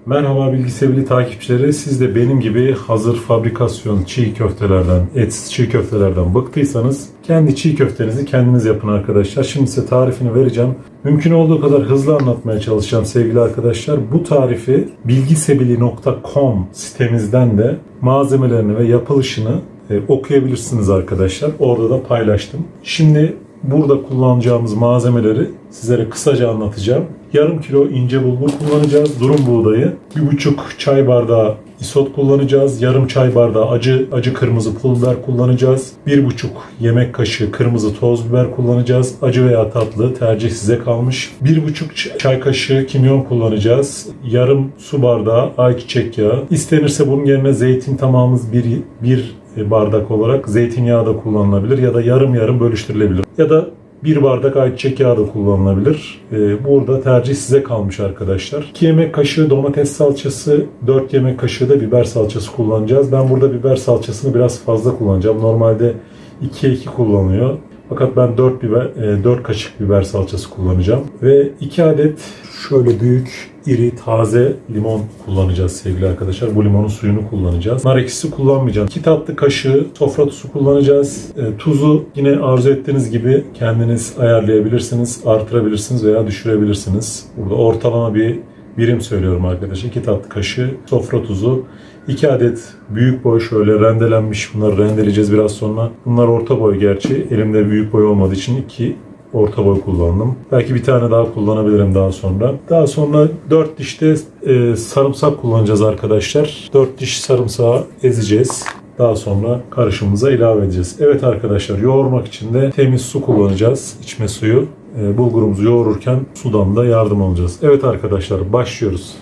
Merhaba Bilgi Sebili takipçileri. Siz de benim gibi hazır fabrikasyon çiğ köftelerden, etsiz çiğ köftelerden bıktıysanız kendi çiğ köftenizi kendiniz yapın arkadaşlar. Şimdi size tarifini vereceğim. Mümkün olduğu kadar hızlı anlatmaya çalışacağım sevgili arkadaşlar. Bu tarifi bilgisebili.com sitemizden de malzemelerini ve yapılışını okuyabilirsiniz arkadaşlar. Orada da paylaştım. Şimdi burada kullanacağımız malzemeleri sizlere kısaca anlatacağım. Yarım kilo ince bulgur kullanacağız. Durum buğdayı. 1,5 çay bardağı isot kullanacağız. Yarım çay bardağı acı kırmızı pul biber kullanacağız. 1,5 yemek kaşığı kırmızı toz biber kullanacağız. Acı veya tatlı tercih size kalmış. 1,5 çay kaşığı kimyon kullanacağız. Yarım su bardağı ayçiçek yağı. İstenirse bunun yerine zeytin tamamımız bir bardak olarak zeytinyağı da kullanılabilir ya da yarım yarım bölüştürülebilir. Ya da 1 bardak ayçiçek yağı da kullanılabilir. Burada tercih size kalmış arkadaşlar. 2 yemek kaşığı domates salçası, 4 yemek kaşığı da biber salçası kullanacağız. Ben burada biber salçasını biraz fazla kullanacağım. Normalde 2'ye 2 kullanılıyor. Fakat ben 4 kaşık biber salçası kullanacağım. Ve 2 adet şöyle büyük, iri, taze limon kullanacağız sevgili arkadaşlar. Bu limonun suyunu kullanacağız. Nar ekşisi kullanmayacağım. 2 tatlı kaşığı sofra tuzu kullanacağız. Tuzu yine arzu ettiğiniz gibi kendiniz ayarlayabilirsiniz, artırabilirsiniz veya düşürebilirsiniz. Burada ortalama bir birim söylüyorum arkadaşlar. 2 tatlı kaşığı sofra tuzu. 2 adet büyük boy şöyle rendelenmiş. Bunları rendeleyeceğiz biraz sonra. Bunlar orta boy gerçi. Elimde büyük boy olmadığı için 2 orta boy kullandım. Belki bir tane daha kullanabilirim daha sonra. Daha sonra 4 diş de sarımsak kullanacağız arkadaşlar. 4 diş sarımsağı ezeceğiz. Daha sonra karışımımıza ilave edeceğiz. Evet arkadaşlar, yoğurmak için de temiz su kullanacağız. İçme suyu. Bulgurumuzu yoğururken sudan da yardım alacağız. Evet arkadaşlar, başlıyoruz.